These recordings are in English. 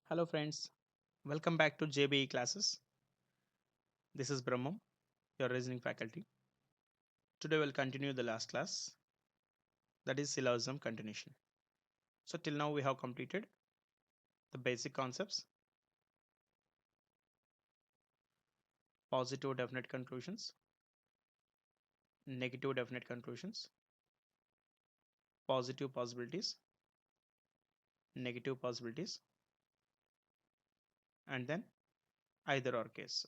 Hello friends, welcome back to JBE classes. This is Brahmam, your reasoning faculty. Today we'll continue the last class, that is syllogism continuation. So till now we have completed the basic concepts, positive definite conclusions, negative definite conclusions, positive possibilities, negative possibilities, and then either or case.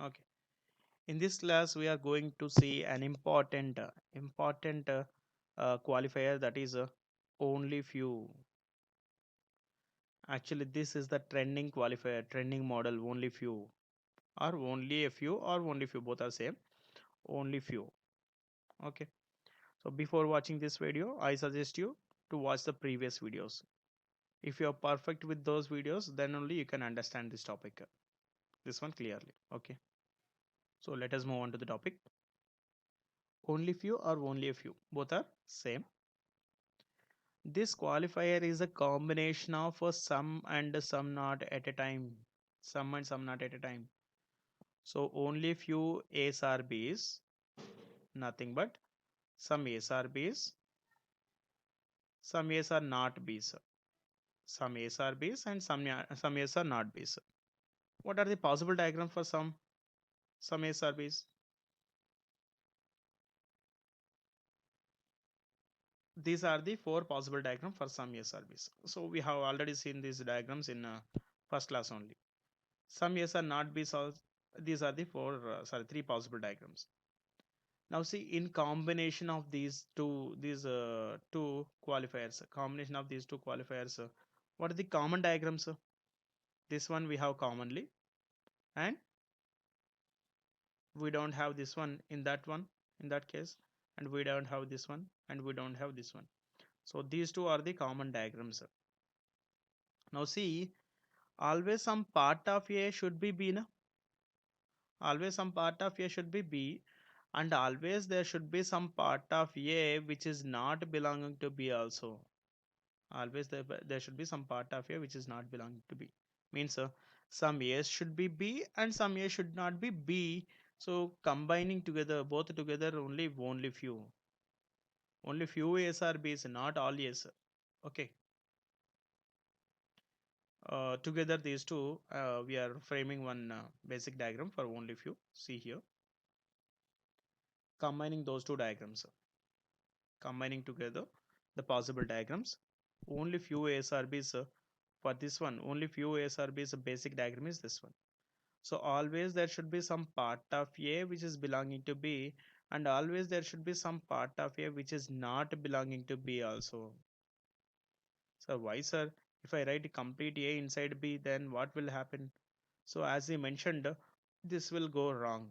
Okay. In this class we are going to see an important qualifier, that is only few. Actually, this is the trending qualifier, trending model, only few, or only a few, or only few, both are same, only few. Okay. So before watching this video, I suggest you to watch the previous videos. If you are perfect with those videos, then only you can understand this topic, this one clearly. Okay. So let us move on to the topic. Only few or only a few, both are same. This qualifier is a combination of a some and some not at a time. Some and some not at a time. So only few A's or B's, nothing but some A's are B's, some A's are not B's, some A's are B's, and some A's are not B's. What are the possible diagrams for some A's are B's? These are the four possible diagrams for some A's are B's. So we have already seen these diagrams in first class only. Some A's are not B's. These are the three possible diagrams. Now see, in combination of these two qualifiers, combination of these two qualifiers, what are the common diagrams? This one we have commonly, and we don't have this one in that case, and we don't have this one, and we don't have this one. So these two are the common diagrams. Now see, always some part of A should be B, na? Always some part of A should be B, and always there should be some part of A which is not belonging to B also. Always there should be some part of A which is not belonging to B. Means some A's should be B and some A should not be B. So combining together, both together, only few A's are B's, not all A's. Okay. Together these two, we are framing one basic diagram for only few. See here, combining those two diagrams, combining together the possible diagrams. Only few A's are B's. For this one, only few A's are B's. Basic diagram is this one. So always there should be some part of A which is belonging to B, and always there should be some part of A which is not belonging to B also. So why, sir? If I write complete A inside B, then what will happen? So as I mentioned, this will go wrong.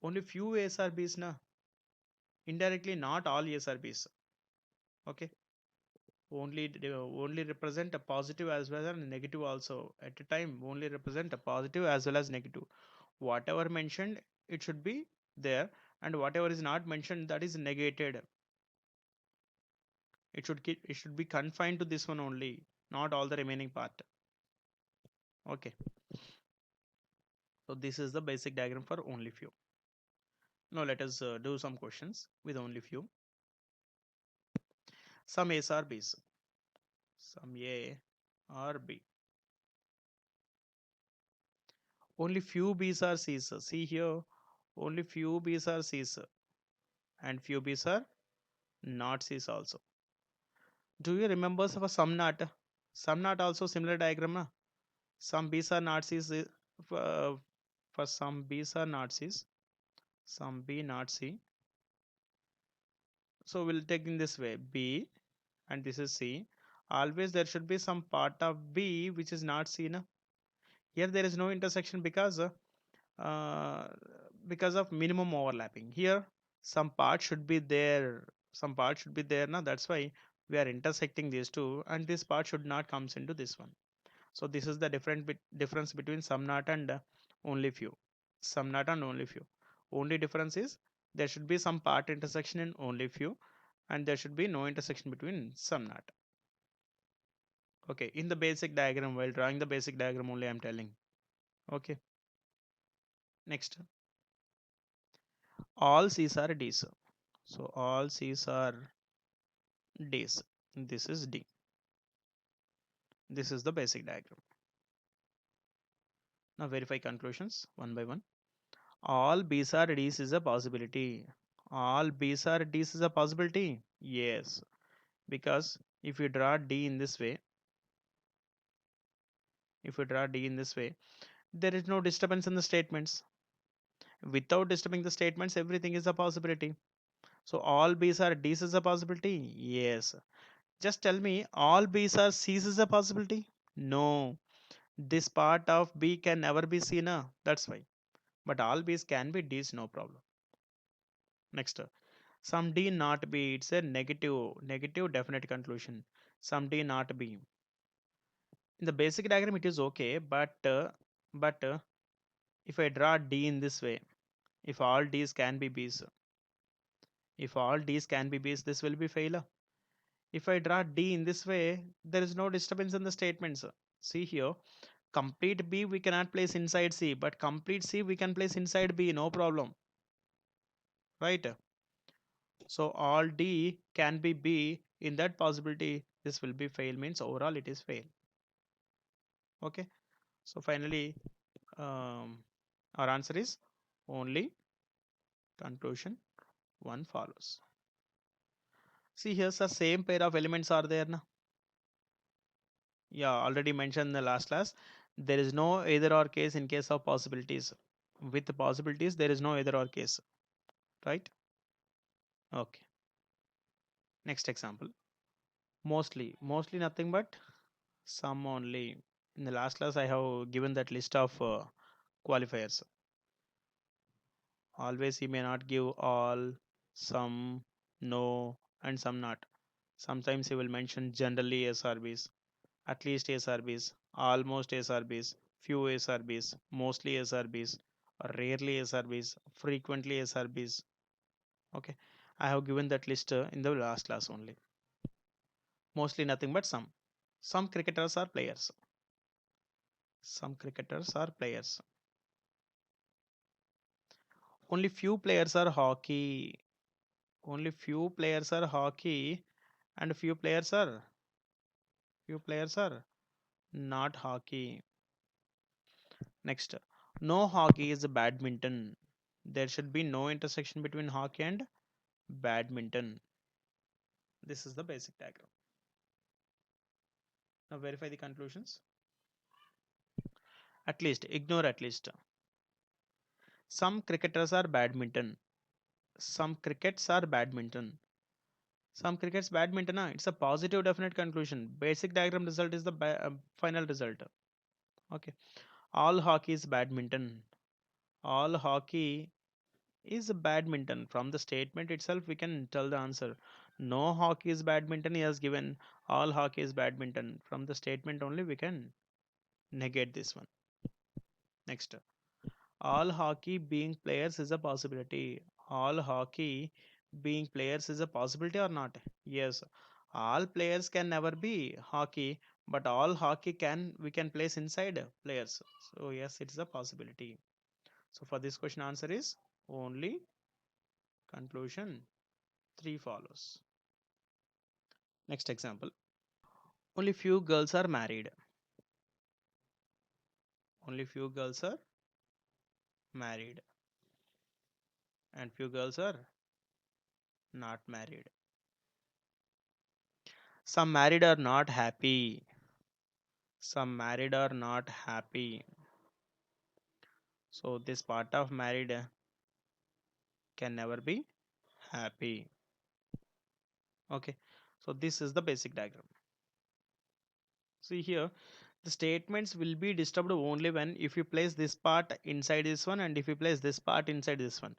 Only few A's are B's na. Indirectly, not all A's are B's. Okay. Only represent a positive as well as negative also. At a time, only represent a positive as well as negative. Whatever mentioned, it should be there, and whatever is not mentioned, that is negated. It should be confined to this one only, not all the remaining part. Okay. So this is the basic diagram for only few. Now let us do some questions with only few. Some A's or B's. Some A or B. Only few B's are C's. See here, only few B's are C's, and few B's are not C's also. Do you remember for some not? Some not also similar diagram, na? Some B's are not C's. Uh, for some B's are not C's, some B not C. So we'll take in this way, B and this is C. Always there should be some part of B which is not C, na? Here there is no intersection uh, because of minimum overlapping. Here some part should be there, some part should be there, na? That's why we are intersecting these two, and this part should not comes into this one. So this is the difference between some not and only few. Some not and only few. Only difference is there should be some part intersection in only few, and there should be no intersection between some not. Okay, in the basic diagram, while drawing the basic diagram only I'm telling. Okay, next, all C's are D's. So all C's are D's. This is D. This is the basic diagram. Now verify conclusions one by one. All B's are D's is a possibility. All B's are D's is a possibility. Yes, because if you draw D in this way, if you draw D in this way, there is no disturbance in the statements. Without disturbing the statements, everything is a possibility. So all B's are D's is a possibility. Yes. Just tell me, all B's are C's is a possibility? No. This part of B can never be C, na? That's why. But all B's can be D's, no problem. Next, some D not B. It's a negative definite conclusion. Some D not B. In the basic diagram, it is okay, but if I draw D in this way, if all D's can be B's, if all D's can be B's, this will be failure. If I draw D in this way, there is no disturbance in the statements. See here, complete B we cannot place inside C, but complete C we can place inside B, no problem, right? So all D can be B. In that possibility, this will be fail, means overall it is fail. Okay. So finally, our answer is only conclusion one follows. See here, the same pair of elements are there now. Yeah, already mentioned in the last class. There is no either or case in case of possibilities. With the possibilities, there is no either or case, right? Okay. Next example. Mostly nothing but some only. In the last class, I have given that list of qualifiers. Always he may not give all, some, no, and some not. Sometimes he will mention generally SRBs, at least SRBs, almost SRBs, few SRBs, mostly SRBs, rarely SRBs, frequently SRBs. Okay, I have given that list in the last class only. Mostly nothing but some. Some cricketers are players. Some cricketers are players. Only few players are hockey. Only and few players are not hockey. Next, no hockey is badminton. There should be no intersection between hockey and badminton. This is the basic diagram. Now verify the conclusions. At least, ignore at least. Some cricketers are badminton. Some crickets are badminton. Some crickets badminton. It's a positive definite conclusion. Basic diagram result is the final result. Okay. All hockey is badminton. All hockey is badminton. From the statement itself, we can tell the answer. No hockey is badminton. He has given all hockey is badminton. From the statement only, we can negate this one. Next, all hockey being players is a possibility. All hockey being players is a possibility or not? Yes. All players can never be hockey, but all hockey can we can place inside players. So yes, it is a possibility. So for this question, answer is only conclusion 3 follows. Next example. Only few girls are married. Only few girls are married. And few girls are not married. Some married are not happy. Some married are not happy. So this part of married can never be happy. Okay. So this is the basic diagram. See here, the statements will be disturbed only when if you place this part inside this one and if you place this part inside this one.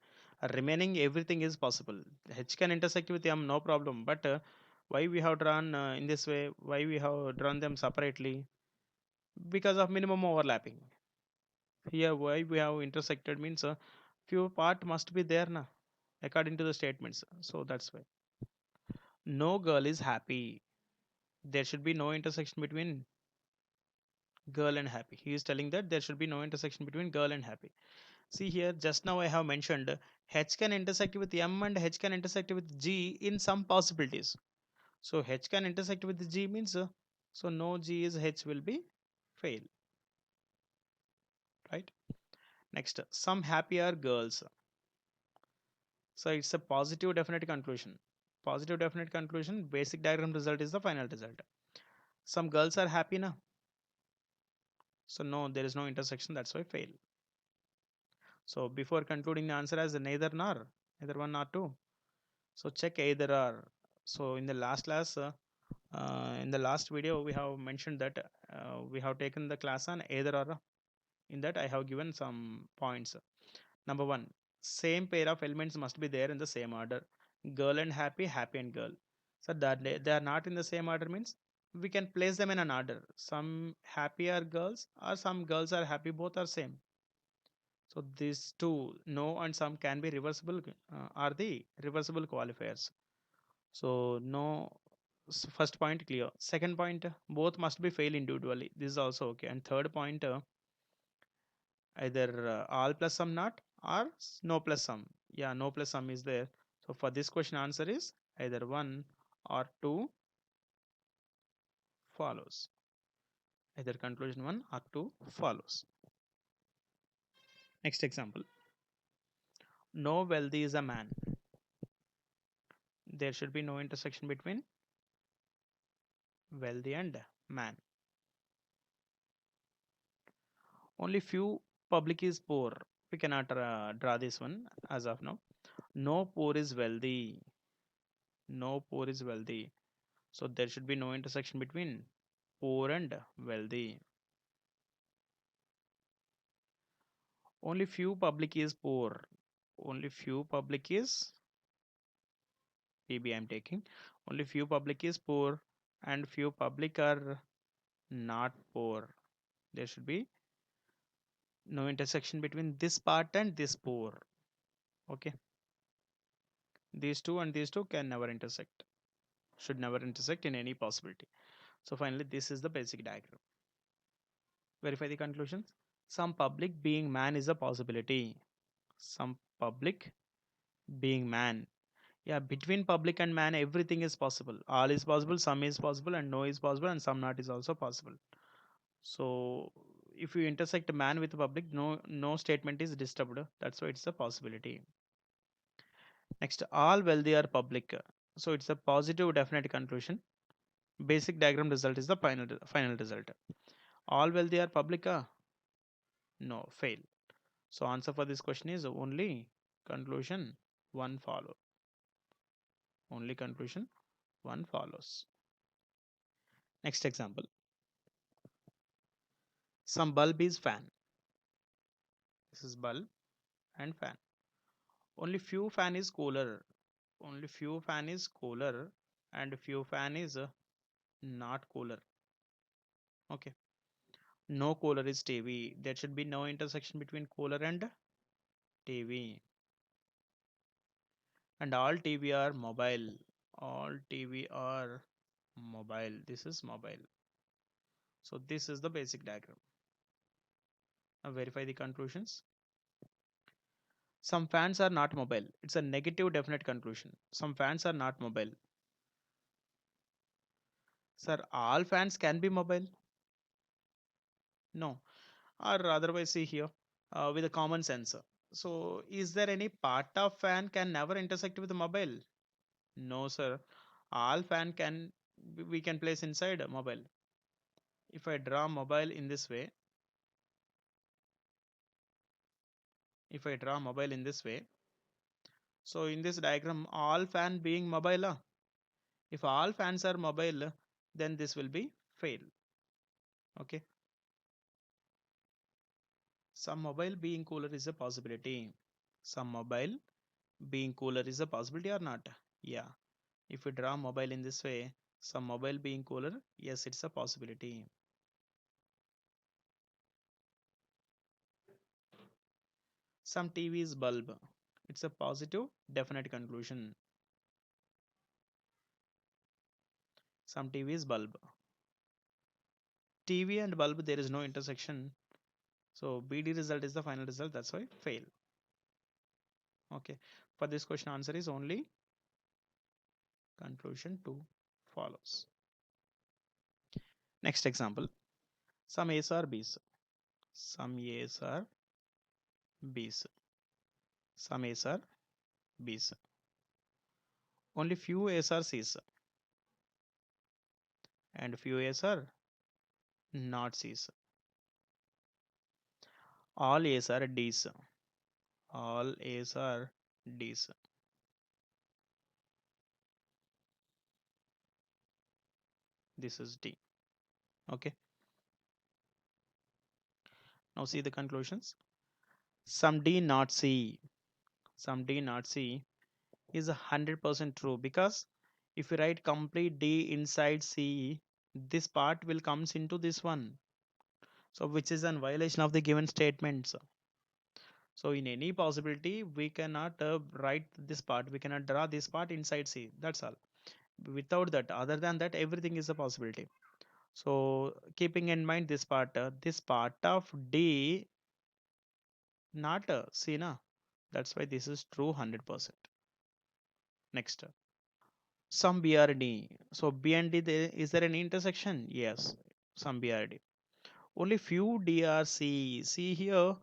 Remaining everything is possible. H can intersect with M, no problem. But why we have drawn in this way? Why we have drawn them separately? Because of minimum overlapping. Here, why we have intersected means few part must be there na, according to the statements. So that's why. No girl is happy. there should be no intersection between girl and happy. He is telling that there should be no intersection between girl and happy. See here, just now I have mentioned H can intersect with M and H can intersect with G in some possibilities. So H can intersect with G means so no G is H will be fail, right? Next, some happy are girls. So it's a positive definite conclusion. Positive definite conclusion. Basic diagram result is the final result. Some girls are happy now. So no, there is no intersection. That's why fail. So before concluding the answer as neither nor, neither one nor two. So check either or. So in the last class, in the last video, we have mentioned that we have taken the class on either or. In that, I have given some points. Number one, same pair of elements must be there in the same order. Girl and happy, happy and girl. So that they are not in the same order means we can place them in an order. Some happy are girls or some girls are happy, both are same. So these two, no and some can be reversible, are the reversible qualifiers. So no, first point clear. Second point, both must be fail individually. This is also okay. And third point, either all plus some not or no plus some. Yeah, no plus some is there. So for this question, answer is either one or two follows. Either conclusion one or two follows. Next example. No wealthy is a man. There should be no intersection between wealthy and man. Only few public is poor. We cannot draw this one as of now. No poor is wealthy. No poor is wealthy. So there should be no intersection between poor and wealthy. Only few public is poor. Only few public is PB I'm taking. Only few public is poor and few public are not poor. There should be no intersection between this part and this poor. Okay. These two and these two can never intersect. Should never intersect in any possibility. So finally, this is the basic diagram. Verify the conclusions. Some public being man is a possibility. Some public being man. Yeah, between public and man, everything is possible. All is possible, some is possible, and no is possible, and some not is also possible. So if you intersect man with public, no statement is disturbed. That's why it's a possibility. Next, all wealthy are public. So it's a positive definite conclusion. Basic diagram result is the final result. All wealthy are public. No, fail. So answer for this question is only conclusion one follow. Only conclusion one follows. Next example. Some bulb is fan. This is bulb and fan. Only few fan is cooler. Only few fan is cooler and few fan is not cooler. Okay. No cooler is TV. There should be no intersection between cooler and TV. And all TV are mobile. All TV are mobile. This is mobile. So this is the basic diagram. Now verify the conclusions. Some fans are not mobile. It's a negative definite conclusion. Some fans are not mobile. Sir, all fans can be mobile? No. Or otherwise, see here with a common sense. So, is there any part of fan can never intersect with the mobile? No, sir. All fan can we can place inside a mobile. If I draw mobile in this way, if I draw mobile in this way, so in this diagram, all fan being mobile. If all fans are mobile, then this will be fail. Okay. Some mobile being cooler is a possibility. Some mobile being cooler is a possibility or not? Yeah. If we draw mobile in this way, some mobile being cooler, yes, it's a possibility. Some TV is bulb. It's a positive, definite conclusion. Some TV is bulb. TV and bulb, there is no intersection. So BD result is the final result. That's why fail. Okay. For this question, answer is only conclusion 2 follows. Next example. Some A's are B's. Some A's are B's. Some A's are B's. Only few A's are C's and few A's are not C's. All A's are D's. All A's are D's. This is D. Okay. Now see the conclusions. Some D not C. Some D not C is 100% true, because if you write complete D inside C, this part will comes into this one. So which is a violation of the given statements. So in any possibility, we cannot write this part. We cannot draw this part inside C. That's all. Without that, other than that, everything is a possibility. So keeping in mind this part of D not C na. That's why this is true 100%. Next. Some BRD. So B and D, is there an intersection? Yes, some BRD. Only few DRC. See here,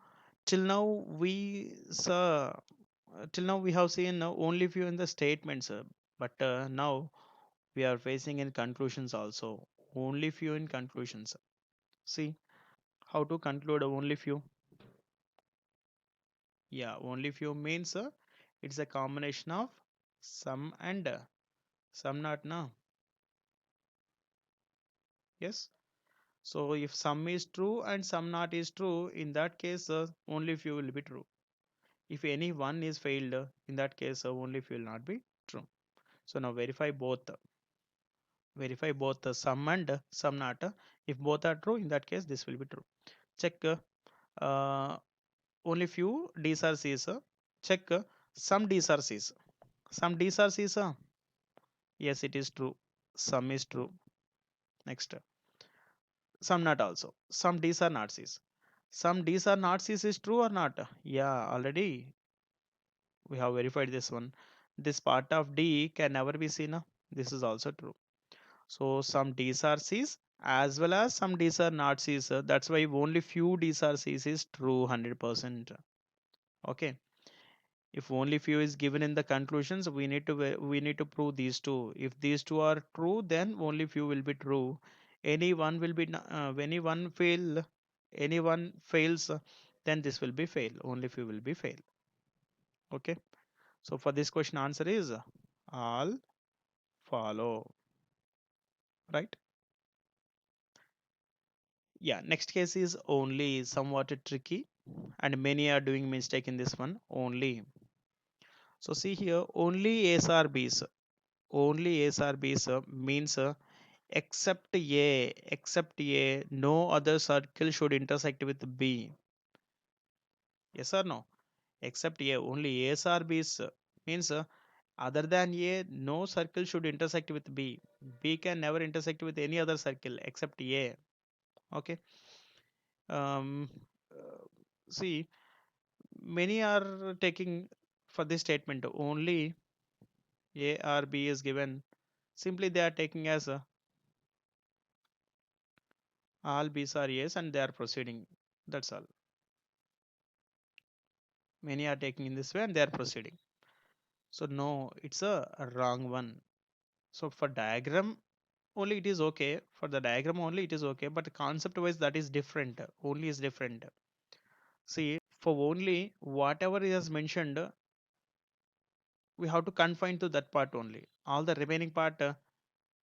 till now we saw, till now we have seen only few in the statements, but now we are facing in conclusions also. Only few in conclusions. See how to conclude only few. Yeah, only few means it's a combination of some and some not now. Yes. So if some is true and some not is true, in that case, only few will be true. If any one is failed, in that case, only few will not be true. So now verify both. Verify both some and some not. If both are true, in that case, this will be true. Check uh, only few D's are C's. Check some D's are C's. Some D's are C's. Yes, it is true. Some is true. Next. Some not also. Some D's are not C's. Some D's are not C's is true or not? Yeah, already we have verified this one. This part of D can never be seen. This is also true. So some D's are C's as well as some D's are not C's. That's why only few D's are C's is true 100%. Okay. If only few is given in the conclusions, we need to prove these two. If these two are true, then only few will be true. Any one will be anyone fails, then this will be fail. Only few will be fail. Okay. So for this question, answer is all follow. Right? Yeah. Next case is only somewhat tricky, and many are doing mistake in this one. Only. So see here, only A's are B's. Only A's are B's means except A, no other circle should intersect with B. Yes or no? Except A, only A's are B's means other than A, no circle should intersect with B. B can never intersect with any other circle except A. Okay. Um, uh, See, many are taking for this statement only A or B is given. Simply they are taking as all B's are A's and they are proceeding. That's all. Many are taking in this way and they are proceeding. So no, it's a wrong one. So for diagram only it is okay. For the diagram only it is okay, but concept wise that is different. Only is different. See, for only whatever is mentioned, we have to confine to that part only. All the remaining part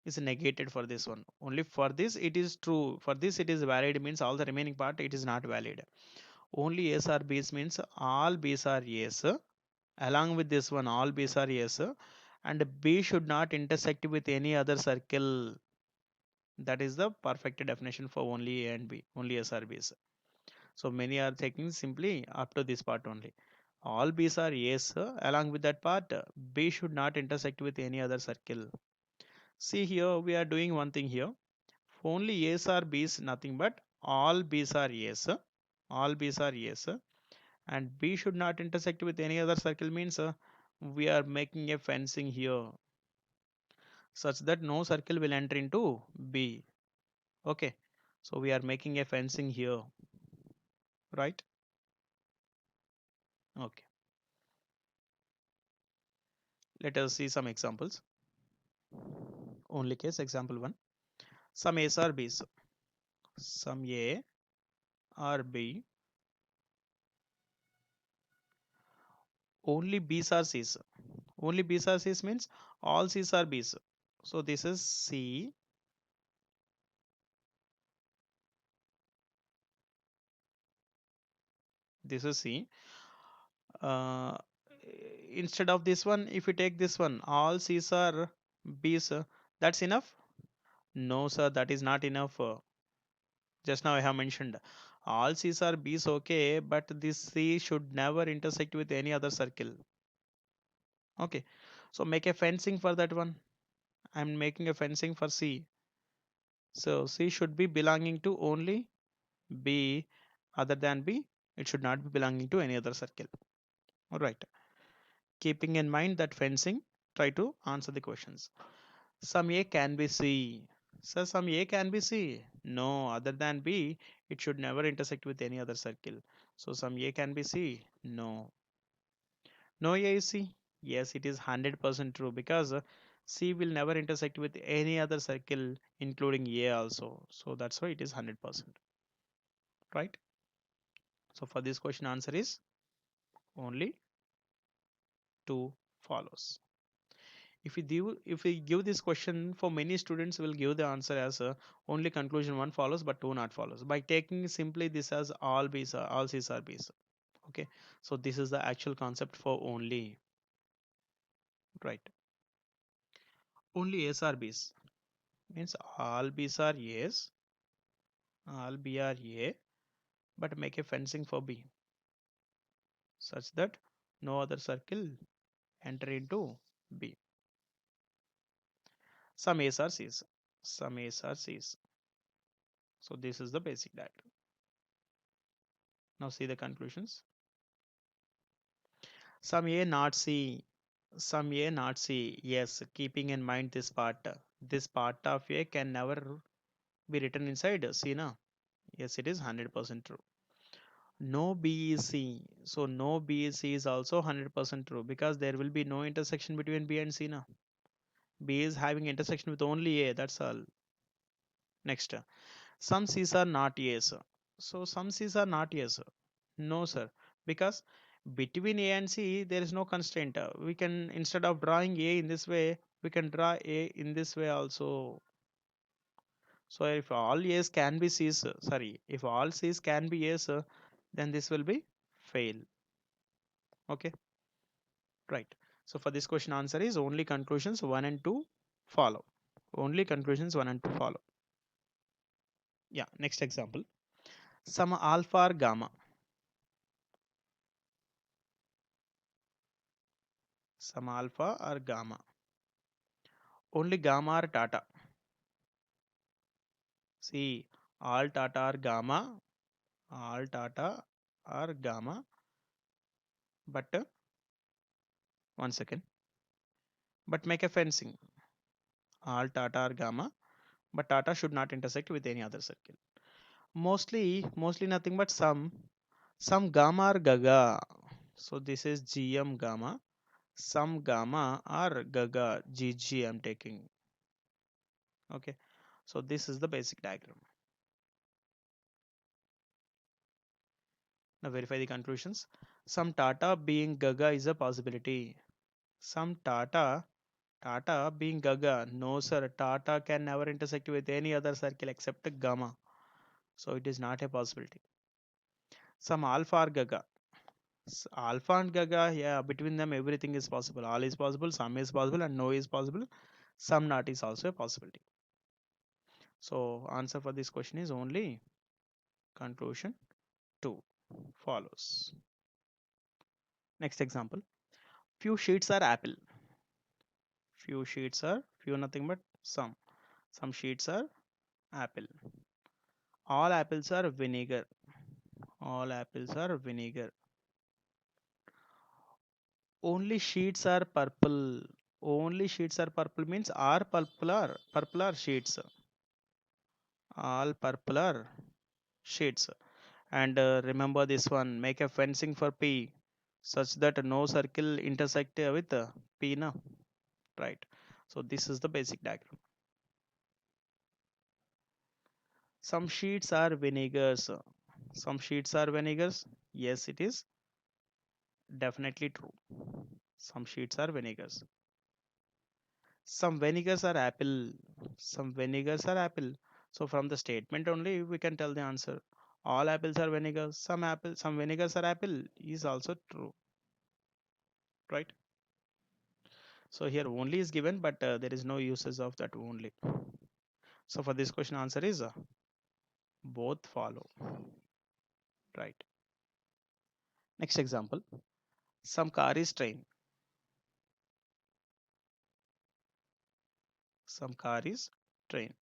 is negated for this one. Only for this it is true. For this it is valid means all the remaining part it is not valid. Only A's or B's means all B's are yes. Along with this one, all B's are yes. And B should not intersect with any other circle. That is the perfect definition for only A and B, only S or B's. So many are taking simply up to this part only. All B's are yes. Along with that part, B should not intersect with any other circle. See here, we are doing one thing here. Only A's or B's, nothing but all B's are yes. All B's are yes. And B should not intersect with any other circle means we are making a fencing here such that no circle will enter into B. Okay. So we are making a fencing here, right? Okay. Let us see some examples. Only case example 1. Some A's or B's. Some A or B. Only B's or C's. Only B's or C's means all C's are B's. So this is C. This is C. Uh, Instead of this one, if you take this one, all C's are B's, that's enough? No, sir, that is not enough. Just now I have mentioned all C's are B's, okay, but this C should never intersect with any other circle. Okay, so make a fencing for that one. I'm making a fencing for C. So C should be belonging to only B other than B. It should not be belonging to any other circle. All right. Keeping in mind that fencing, try to answer the questions. Some A can be C. So some A can be C. No, other than B, it should never intersect with any other circle. So some A can be C. No. No A is C. Yes, it is 100% true because C will never intersect with any other circle, including A also. So that's why it is 100%. Right? So for this question, answer is only 2 follows. If we give this question for many students will give the answer as only conclusion 1 follows but 2 not follows by taking simply this as all B's are all C's are B's. Okay, so this is the actual concept for only, right? Only A's are B's means all B's are A's, all B are A, but make a fencing for B such that no other circle enter into B. Some A's are C's, some A's are C's. So this is the basic diagram. Now see the conclusions. Some A not C. Some A not C. Yes, keeping in mind this part. This part of A can never be written inside C, na? Yes, it is 100% true. No B is C. So no B is C is also 100% true because there will be no intersection between B and C, na? B is having intersection with only A. That's all. Next. Some C's are not A's. So some C's are not A's. No, sir. Because between A and C, there is no constraint. We can, instead of drawing A in this way, we can draw A in this way also. So if all A's can be C's, sorry, if all C's can be A's, then this will be fail. Okay, right. So for this question, answer is only conclusions 1 and 2 follow. Only conclusions 1 and 2 follow. Yeah, next example. Some alpha or gamma. Some alpha or gamma. Only gamma or tata. See, all tata are gamma, all tata are gamma, but one second, but make a fencing. All tata are gamma, but tata should not intersect with any other circle. Mostly nothing but some gamma are gaga. So this is GM gamma. Some gamma are gaga, GG I'm taking. Okay, so this is the basic diagram. Now verify the conclusions. Some tata being gaga is a possibility. Some Tata being Gaga. No, sir. Tata can never intersect with any other circle except Gamma. So it is not a possibility. Some Alpha or Gaga. Alpha and Gaga, yeah, between them everything is possible. All is possible, some is possible, and no is possible. Some not is also a possibility. So answer for this question is only conclusion 2 follows. Next example. Few sheets are apple. Few sheets are few nothing but Some. Some sheets are apple. All apples are vinegar. All apples are vinegar. Only sheets are purple. Only sheets are purple means are purple are sheets. All purple are sheets. And remember this one. Make a fencing for P such that no circle intersect with P na. Right. So this is the basic diagram. Some sheets are vinegars. Some sheets are vinegars. Yes, it is definitely true. Some sheets are vinegars. Some vinegars are apple. Some vinegars are apple. So from the statement only we can tell the answer. All apples are vinegars. Some vinegars are apple is also true, right? So here only is given, but there is no uses of that only. So for this question, answer is both follow, right? Next example: some car is train. Some car is train.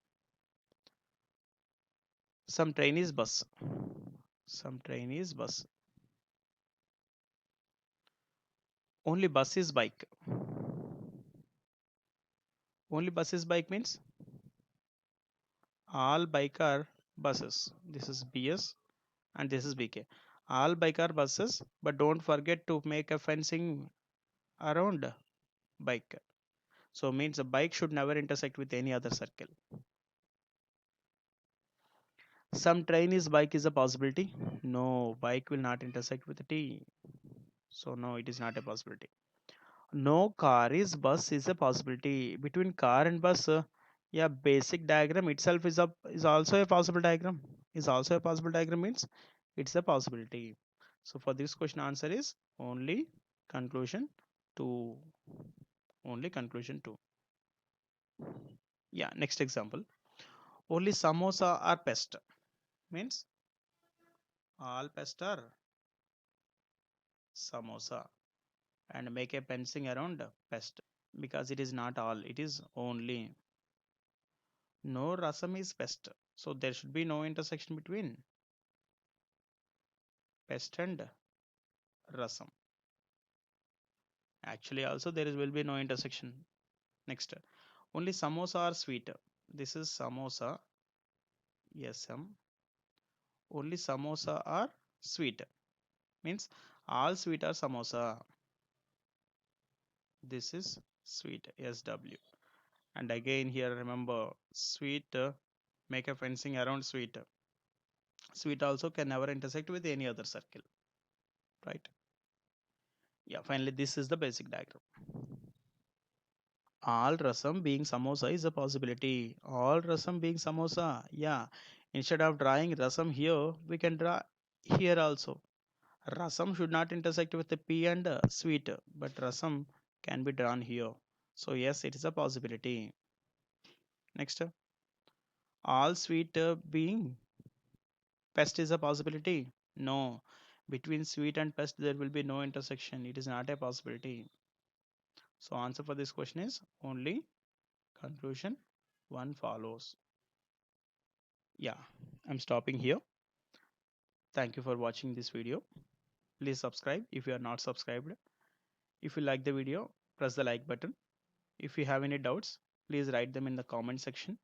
Some train is bus. Some train is bus. Only bus is bike. Only bus is bike means all bike are buses. This is BS and this is BK. All bike are buses, but don't forget to make a fencing around bike. So means a bike should never intersect with any other circle. Some train is bike is a possibility. No, bike will not intersect with T. So no, it is not a possibility. No car is bus is a possibility. Between car and bus, yeah, basic diagram itself is also a possible diagram. Is also a possible diagram means it's a possibility. So for this question, answer is only conclusion two. Only conclusion two. Yeah, next example. Only samosa are pest means all pest are samosa and make a fencing around pest because it is not all, it is only. No rasam is pest, so there should be no intersection between pest and rasam. Actually also there will be no intersection. Next, only samosa are sweet. This is samosa. Yes, only samosa are sweet means all sweet are samosa. This is sweet, SW. And again here remember sweet, make a fencing around sweet. Sweet also can never intersect with any other circle, right? Yeah, finally this is the basic diagram. All rasam being samosa is a possibility. All rasam being samosa, yeah. Instead of drawing rasam here, we can draw here also. Rasam should not intersect with the P and sweet, but rasam can be drawn here. So yes, it is a possibility. Next, all sweet being pest is a possibility. No, between sweet and pest there will be no intersection. It is not a possibility. So answer for this question is only conclusion one follows. Yeah, I'm stopping here. Thank you for watching this video. Please subscribe if you are not subscribed. If you like the video, press the like button. If you have any doubts, please write them in the comment section.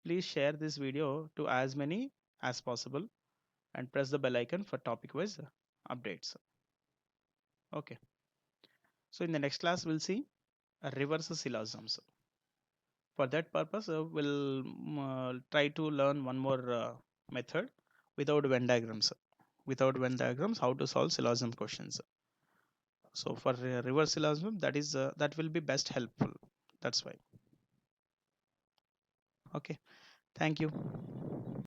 Please share this video to as many as possible and press the bell icon for topic wise updates. Okay. So in the next class, we'll see reverse syllogisms. For that purpose, we'll try to learn one more method without Venn diagrams. Without Venn diagrams, how to solve syllogism questions. So for reverse syllogism, that will be best helpful. That's why. Okay. Thank you.